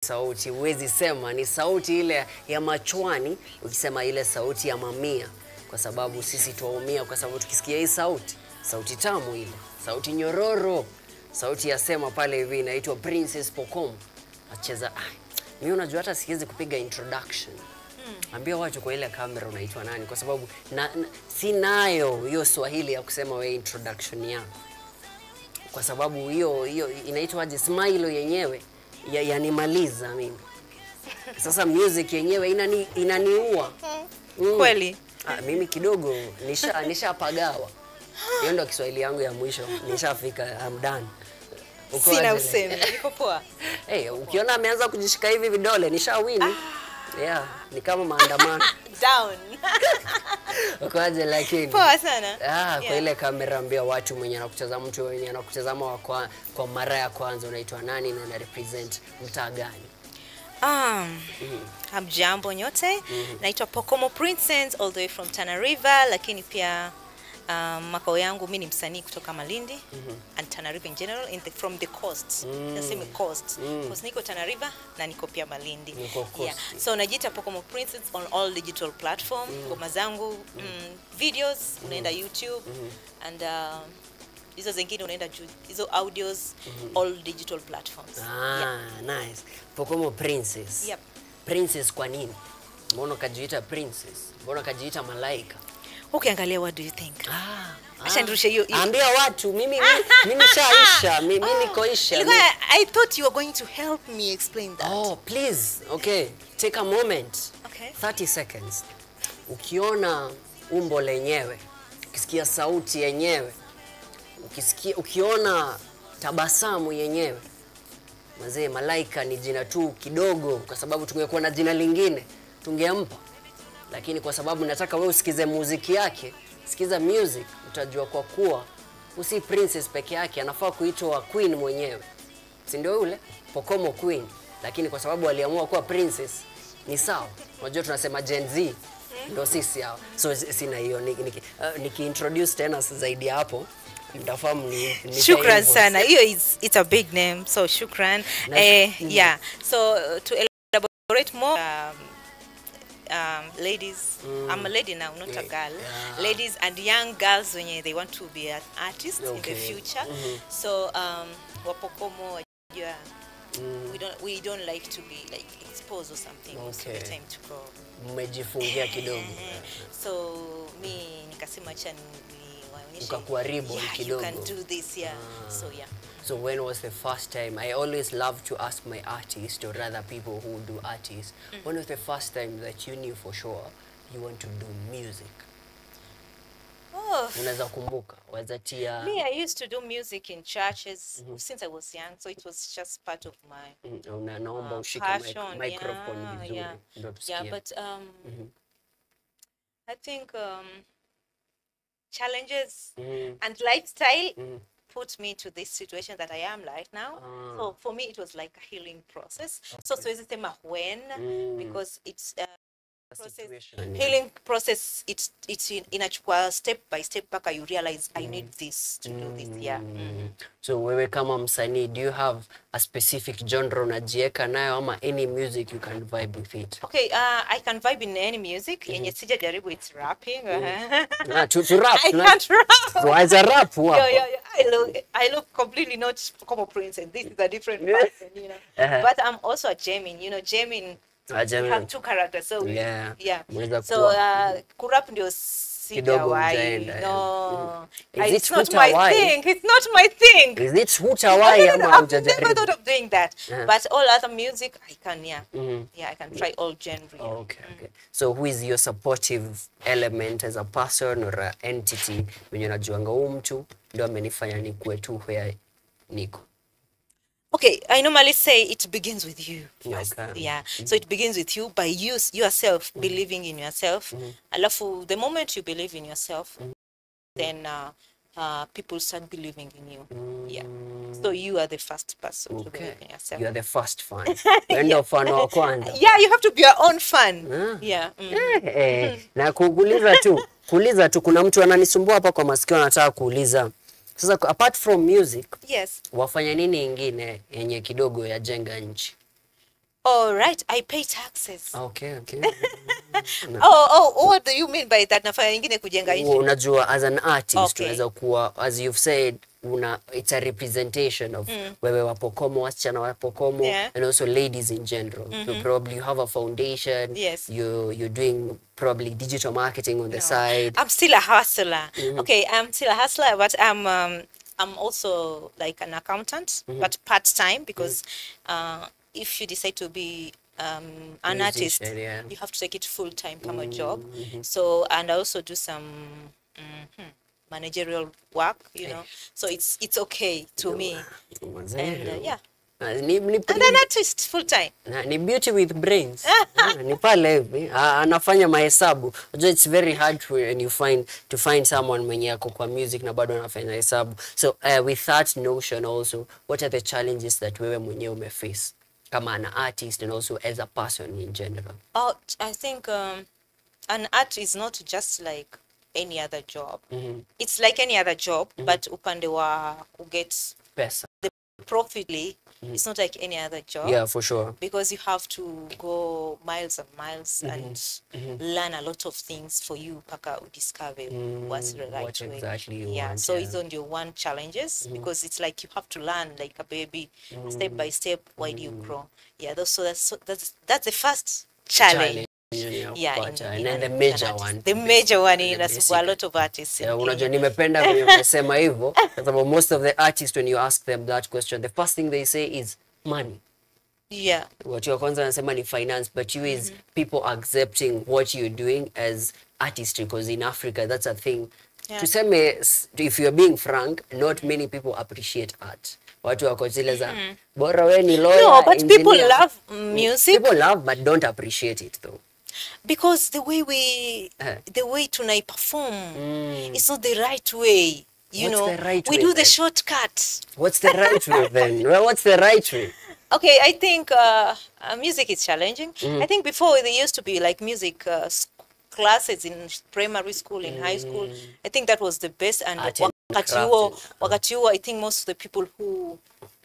sauti, huwezi sema ni sauti ile ya machwani, ukisema ile sauti ya mamia, kwa sababu sisi tuwaumia kwa sababu tukisikia hii sauti tamu ile, sauti nyororo, sauti ya sema pale hivi inaitwa Princess Pokomo. Acheza mimi unajua hata siwezi kupiga introduction. Ambia watu kwa ile kamera unaitwa nani, kwa sababu sinayo hiyo Swahili ya kusema we introduction yako. Kwa sababu hiyo inaitwa aje, smile yenyewe yanimaliza mimi. Sasa music yenyewe inaniua. Kweli? Mimi kidogo nishapagawa. Hiyo ndio Kiswahili yangu ya mwisho. Nishafika, I'm done. Sina usemi, niko poa. Ukiona ameanza kujishika hivi vidole nishawini. Yeah, ni kama maandamano. Down. Ukoaje lakini? Poa sana. Kwa ile kamera ambia watu mwenye anakutazama, mtu mwenye anakutazama kwa mara ya kwanza unaitwa nani na una represent mtaa gani? Hamjambo nyote. Naitwa Pokomo Princess all the way from Tana River, lakini pia makao yangu mimi ni msanii kutoka Malindi and Tana River in general, from the coast. Nasema coast. Because niko Tana River na niko pia Malindi. So najiita Pokomo Princess on all digital platform. Ngoma zangu, videos unaenda YouTube and hizo zingine unaenda hizo audios all digital platforms. Nice. Pokomo Princess. Yep. Princess kwa nini? Mbona kajiita princess? Mbona kajiita malaika? Ukiangalia, what do you think? Acha nirushe hiyo. Ambia watu mimi shaisha, mimi nikoisha. I thought you were going to help me explain that. Oh, please. Okay, take a moment. Okay. 30 seconds. Ukiona umbo lenyewe, ukisikia sauti yenyewe, ukiona tabasamu yenyewe, mazee, malaika ni jina tu kidogo, kwa sababu tungekuwa na jina lingine tungeampa. Lakini kwa sababu nataka wewe usikize muziki yake, sikiza music, utajua kwa kuwa usi princess peke yake, anafaa kuitwa queen mwenyewe. Si ndio yule Pokomo Queen? Lakini kwa sababu aliamua kuwa princess, ni sawa. Unajua tunasema Gen Z ndio sisi hao. So sina hiyo niki-introduce tena zaidi hapo. Mtafahamu ni Shukran sana. Hiyo it's a big name, so shukran. Yeah. So to elaborate more, ladies, I'm a lady now, not a girl. Ladies and young girls when they want to be an artist in the future. So Wapokomo, we don't like to be like exposed or something. It's the time to grow. Mmejifungia kidogo. So mi nikasema acha ukakuwa rebel kidogo. You can do this, So So when was the first time? I always love to ask my artists, or rather people who do artists, when was the first time that you knew for sure you want to do music? Unaweza kumbuka? Wazatia. Me, I used to do music in churches since I was young, so it was just part of my naomba ushike microphone vizuri ndio tusikie. Yeah, but I think challenges and lifestyle put me to this situation that I am right now. So for me it was like a healing process. So siwezi sema when, because it's healing process, it's inachukua step by step mpaka you realize I need this to do this. So wewe kama msanii, do you have a specific genre unajieka nayo ama any music you can vibe with it? Okay, I can vibe in any music. Yenye sijajaribu it's rapping. To rap. I can't rap. What's a rap? I look completely not Pokomo Princess. This is a different person, you know. But I'm also a jamming, you know, jamming. We have two characters, so so kurap ndio sijawai. No, it's not my thing. It's not my thing. Is it hutawai ama hujajaribu? I've never thought of doing that. But all other music I can, I can try all genre. Okay. So who is your supportive element as a person or an entity when unajuanga huyu mtu ndio amenifanya nikuwe tu where niko? Okay, I normally say it begins with you first. So it begins with you by yourself believing in yourself. Alafu, the moment you believe in yourself, then people start believing in you. So you are the first person to believe in yourself. You are the first fan. Ndio fan wa kwanza. You have to be your own fan. Na kuuliza tu kuna mtu ananisumbua hapa kwa masikio anataka kuuliza. Sasa apart from music, wafanya nini ingine yenye kidogo ya jenga nchi? All right, I pay taxes. Okay, okay. What do you mean by that? Nafanya nyingine kujenga nchi. Unajua, as an artist, Okay. unaweza kuwa, as you've said, it's a representation of wewe wa Pokomo, wasichana wa Pokomo, Yeah. and also ladies in general. So probably you have a foundation. Yes. You're doing probably digital marketing on the side. I'm still a hustler. Okay, I'm still a hustler, but I'm also like an accountant, but part time because if you decide to be an artist, Musician, yeah. you have to take it full time, come a job. So and I also do some managerial work, you know. So it's okay to me. And yeah, Ni and an artist full time. ni beauty with brains. Ni pale hivi anafanya mahesabu. Unajua it's very hard when you to find someone mwenye yako kwa music na bado anafanya hesabu. So with that notion also, what are the challenges that wewe mwenyewe umeface kama an artist and also as a person in general? Oh, I think an art is not just like any other job. It's like any other job, but upande wa get Pesa. profitly, it's not like any other job. Yeah, for sure. Because you have to go miles and miles and learn a lot of things for you paka discover what's the right what way. exactly you Yeah, want, so yeah. it's on your one challenges because it's like you have to learn like a baby step by step. Why do you grow? Yeah, that's the first challenge. Yeah, and then the major one. The major one The is basic. a lot of artists. Yeah, unajua nimependa kwenye umesema hivyo kwa sababu most of the artists when you ask them that question the first thing they say is money. Yeah. Watu wa kwanza wanasema ni finance, but you is people accepting what you're doing as artistry, because in Africa that's a thing. Yeah. Tuseme, if you're being frank, not many people appreciate art. Watu wako zile za bora we ni lawyer. No, but people engineer. love music. People love but don't appreciate it though. Because the way tunai perform, it's not the right way. You What's know, the right we way do the then? shortcut. What's the right way then? Well, what's the right way? Okay, I think music is challenging. I think before there used to be like music classes in primary school, in high school. I think that was the best. And Art and wakati huo, I think most of the people who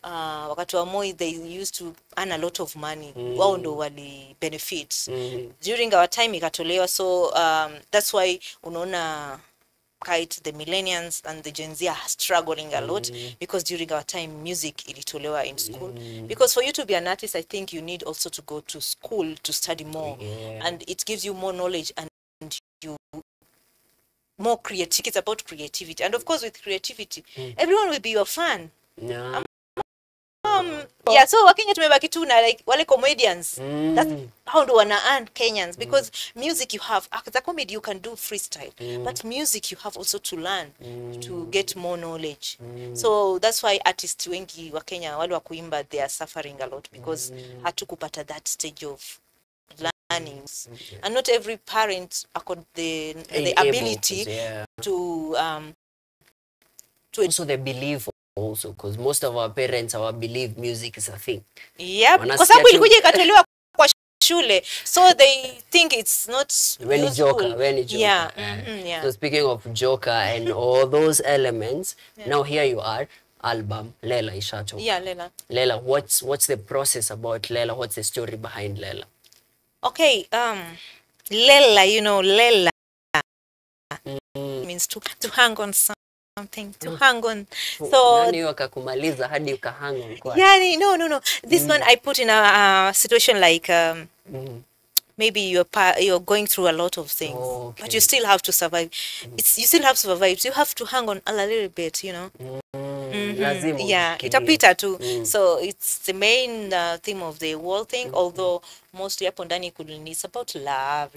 wakati wa Moi, they used to earn a lot of money. Wao ndo wali benefit. During our time ikatolewa, so that's why unaona the millennials and the Gen Z are struggling a lot because during our time music ilitolewa in school. Because for you to be an artist, I think you need also to go to school to study more, and it gives you more knowledge and you more creativity. It's about creativity, and of course with creativity, everyone will be your fan. Yeah. Yeah, so Wakenya tumebaki tu na like wale comedians. That's how do wanna earn Kenyans, because music you have, as a comedy you can do freestyle, but music you have also to learn to get more knowledge. So that's why artists wengi wa Kenya wale wa kuimba, they are suffering a lot because hatukupata that stage of learning. And not every parent got the ability to also they believe also, because most of our parents believe music is a thing. Yeah, kwa sababu ilikuja ikatolewa kwa shule, so they think it's not when useful. Yeah. Yeah. So speaking of Joker and all those elements, now here you are, album Lela Ishato. Yeah, Lela. Lela, what's the process about Lela? What's the story behind Lela? Okay, Lela, you know, Lela means to hang on something, to hang on. So nani wakakumaliza hadi ukahang on kwa? yeah, no. This one I put in a situation like maybe you're going through a lot of things, but you still have to survive. You still have to survive. You have to hang on a little bit, you know. Yeah, itapita too. So it's the main theme of the whole thing, although mostly hapo ndani it's about love,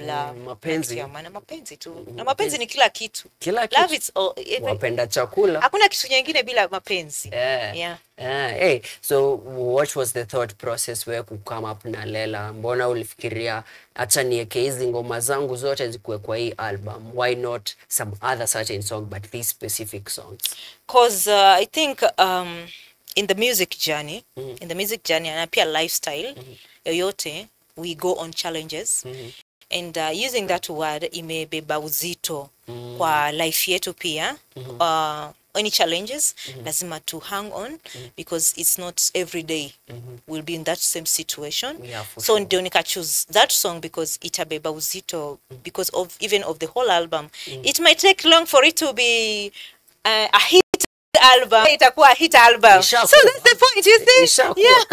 mapenzi. Mapenzi tu. Na mapenzi ni kila kitu. Love is all. Wapenda chakula. Hakuna kitu nyingine bila mapenzi. Yeah. Hey, so what was the thought process where ku come up na Lela? Mbona ulifikiria acha niweke hizi ngoma zangu zote zikuwe kwa hii album? Why not some other certain song but these specific songs? Because I think in the music journey, and pia lifestyle, yoyote, we go on challenges. And using that word imebeba uzito kwa life yetu pia. any challenges, lazima to hang on because it's not every day we'll be in that same situation. Yeah, for So sure. ndio nika choose that song because itabeba uzito because of even of the whole album. It might take long for it to be a hit album. Itakuwa a hit album. So that's the point, you see? Yeah.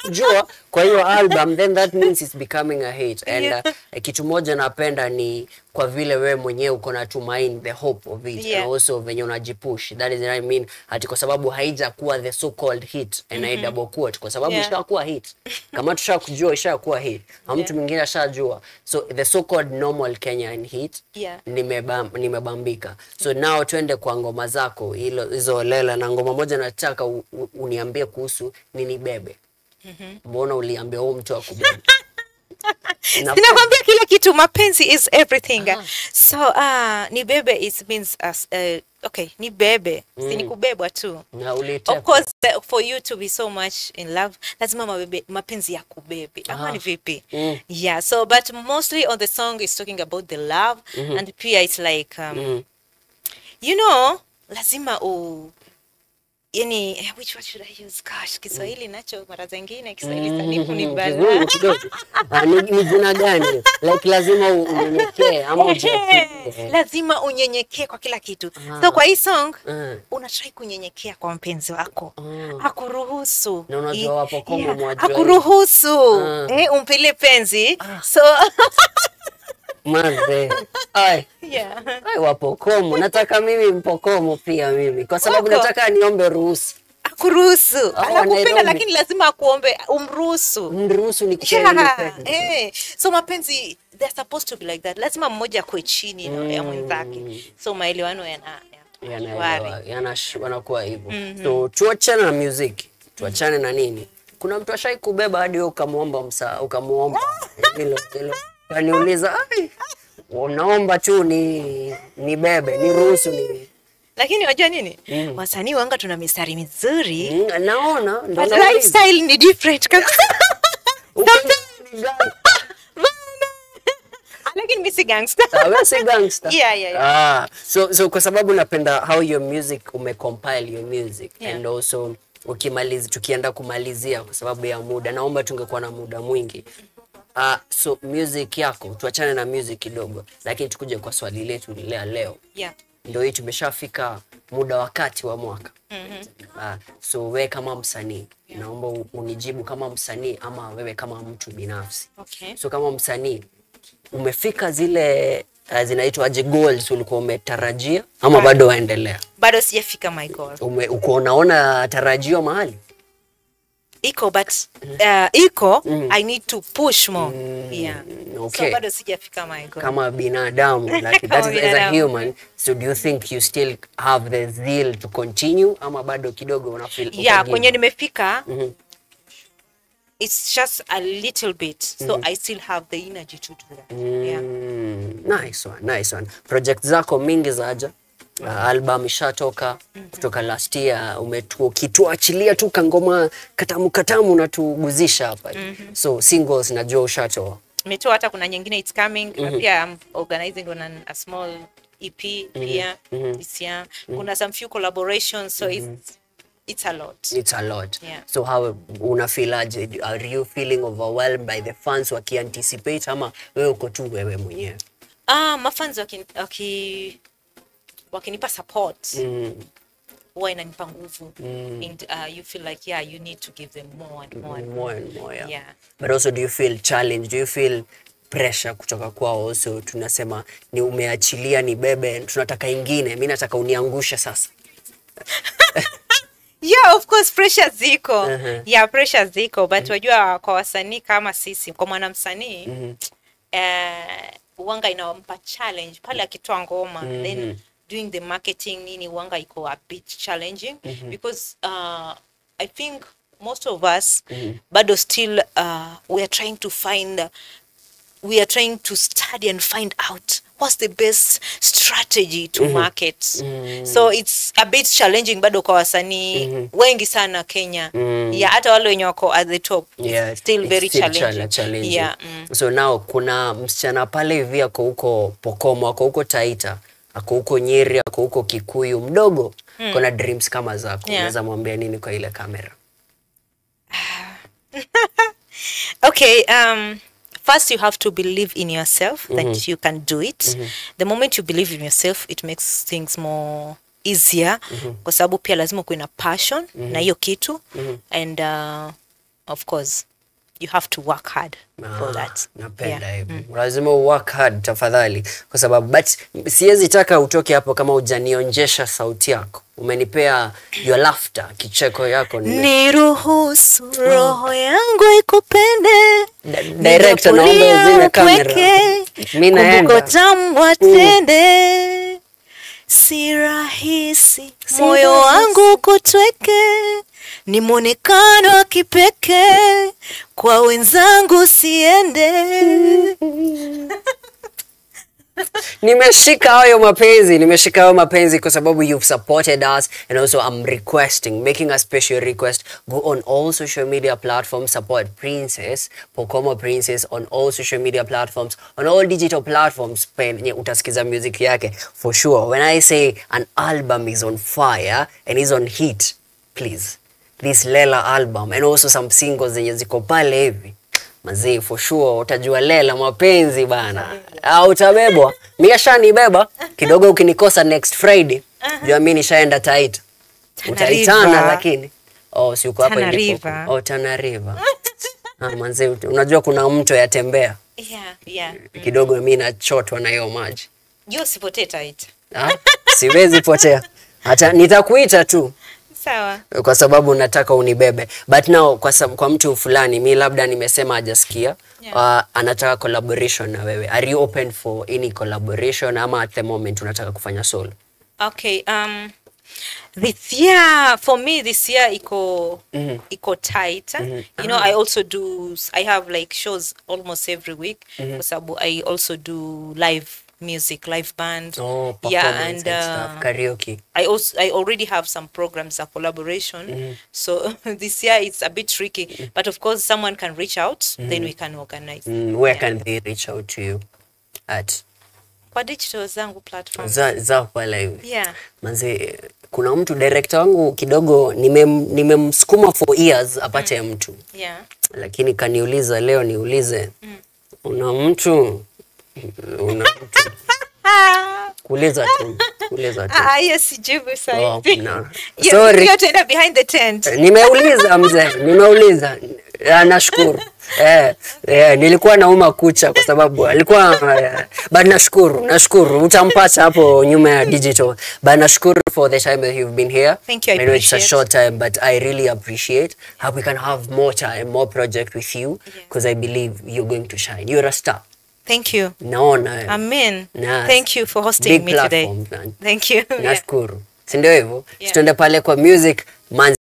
Kujua kwa hiyo album, then that means it's becoming a hit. And kitu moja napenda ni kwa vile wewe mwenyewe uko na tumaini, the hope of it, and also venye unajipush. That is what I mean. Hati kwa sababu haijakuwa the so called hit, and I double quote, kwa sababu ishakuwa hit. Kama tushakujua ishakuwa hit, mtu mwingine ashajua. So the so called normal Kenyan hit, nimebambika. So now twende kwa ngoma zako hizo Lela, na ngoma moja nataka uniambie kuhusu Nini Bebe. Mbona uliambia huyo mtu akubebe? Sinakwambia kila kitu, mapenzi is everything. So Ni Bebe it means as okay, ni bebe, si ni kubebwa tu. Of course for you to be so much in love, lazima mapenzi ya kubebe. Ama ni vipi? Yeah, so but mostly on the song is talking about the love, and pia it's like you know, lazima yani which word should I use? Gosh, Kiswahili nacho mara zingine Kiswahili sanifu ni bala. Ni jina gani? Like lazima unyenyekee ama ujipende. Lazima unyenyekee kwa kila kitu. So kwa hii song unatry kunyenyekea kwa mpenzi wako. Akuruhusu. Na unajua wapo Kongo mwajua. Akuruhusu. Umpile penzi. So Maze. Ai wapo Kongo. Nataka mimi mpokomo pia mimi. Kwa sababu nataka niombe ruhusa. Akuruhusu. Anakupenda lakini lazima akuombe umruhusu. Mruhusu ni kisha. So mapenzi they're supposed to be like that. Lazima mmoja kwe chini ya mwenzake. So maelewano yanakuwa hivyo. So tuachane na music. Tuachane na nini? Kuna mtu ashai kubeba hadi wewe ukamuomba hilo. Kaniuliza, unaomba tu ni bebe, ni ruhusu ni. Lakini wajua nini? Wasanii wanga tuna mistari mizuri. Naona, but lifestyle ni different. Lakini mimi si gangster. Wewe si gangster. Yeah. So kwa sababu napenda how your music umecompile your music, and also tukienda kumalizia kwa sababu ya muda, naomba tungekuwa na muda mwingi. So music yako, tuachane na music kidogo, lakini tukuje kwa swali letu leo. Ndio hii tumeshafika muda wakati wa mwaka. So wewe kama msanii, naomba unijibu kama msanii ama wewe kama mtu binafsi. So kama msanii, umefika zile zinaitwa aje goals ulikuwa umetarajia ama bado waendelea? Bado sijafika my goal. Uko unaona tarajio mahali? Iko but I need to push more. Okay. So bado sijafika my goal. Kama binadamu, like that is as a human, so do you think you still have the zeal to continue ama bado kidogo una feel kwenye nimefika it's just a little bit, so I still have the energy to do that. Nice one. Project zako mingi zaja. Album ishatoka kutoka last year, ukituachilia tu kangoma katamu na tuguzisha hapa. So singles najua ushatoa. Nimetoa, hata kuna nyingine it's coming. Pia I'm organizing on a small EP pia this year. Kuna some few collaborations, so it's a lot. It's a lot. So how una feel aje? Are you feeling overwhelmed by the fans anticipate ama wewe uko tu wewe mwenyewe? Mafans wakinipa support, huwa inanipa nguvu, and you feel like you need to give them more and more. But also do you feel challenged? Do you feel pressure kutoka kwao also? Tunasema ni umeachilia Ni Bebe, tunataka ingine, mimi nataka uniangusha sasa. Of course pressure ziko. Pressure ziko, but wajua kwa wasanii kama sisi, kwa mwanamsanii wanga inampa challenge pale akitoa ngoma, then doing the marketing nini wanga iko a bit challenging, because I think most of us bado still we are trying to study and find out what's the best strategy to market. So it's a bit challenging bado kwa wasanii wengi sana Kenya. Hata wale wenye wako at the top, still very challenging. So now kuna msichana pale hivi ako huko Pokomo, ako huko Taita, ako huko Nyeri, ako huko Kikuyu, mdogo, kuna dreams kama zako, unaweza mwambia nini kwa ile kamera? Okay, first you have to believe in yourself that you can do it. The moment you believe in yourself, it makes things more easier kwa sababu pia lazima kuwe na passion na hiyo kitu and of course you have to work hard for that. Napenda hivyo. Lazima work hard tafadhali kwa sababu but siwezi taka utoke hapo kama hujanionjesha sauti yako. Umenipea your laughter, kicheko yako. Niruhusu roho yangu ikupende. Director, naomba uzime kamera. Mimi naenda. Kumbuko tamu watende. Si rahisi moyo wangu kutweke. Ni mwonekano wa kipekee kwa wenzangu siende. Nimeshika hayo mapenzi kwa sababu you've supported us, and also I'm making a special request. Go on all social media platforms, support Princess, Pokomo Princess on all social media platforms, on all digital platforms. Penye utasikiza music yake for sure. When I say an album is on fire and is on hit, please, this Lela album and also some singles zenye ziko pale hivi, mazee, for sure utajua Lela mapenzi bana. Utabebwa. Mimi ashanibeba kidogo, ukinikosa next Friday jua mimi nishaenda Taita. Utaitana lakini si uko hapa ndipo. Tana River. Manze, unajua kuna mto yatembea. Yeah. Kidogo mimi nachotwa na hiyo maji. Usipotee Taita. Siwezi potea. Hata nitakuita tu. Sawa. Kwa sababu nataka unibebe. But now kwa mtu fulani mimi labda nimesema hajasikia, anataka collaboration na wewe. Are you open for any collaboration ama at the moment unataka kufanya solo? Okay, this year for me iko tight. You know, I have like shows almost every week kwa sababu I also do live music, live band, and stuff, karaoke. I already have some programs of collaboration, so this year it's a bit tricky, but of course someone can reach out, then we can organize. Where can they reach out to you at? Kwa digital zangu platforms za pale hivi. Yeah. Manze, kuna mtu director wangu kidogo nimemsukuma for years apate mtu. Yeah. Lakini kaniuliza leo niulize, una mtu kuuliza tu. Yes, jibu sasa. No. Sorry. You're tenda behind the tent. Nimeuliza mzee, nimeuliza. Nashukuru. Nilikuwa nauma kucha kwa sababu alikuwa but nashukuru utampata hapo nyuma ya digital. But nashukuru for the time that you've been here. Thank you. I know it's a short time, but I really appreciate how we can have more time, more project with you, because I believe you're going to shine. You're a star. Thank you. Naona. Amen. Nice. Thank you for hosting me today. Man. Thank you. Nashukuru. Si ndio hivyo? Tuende pale kwa music man.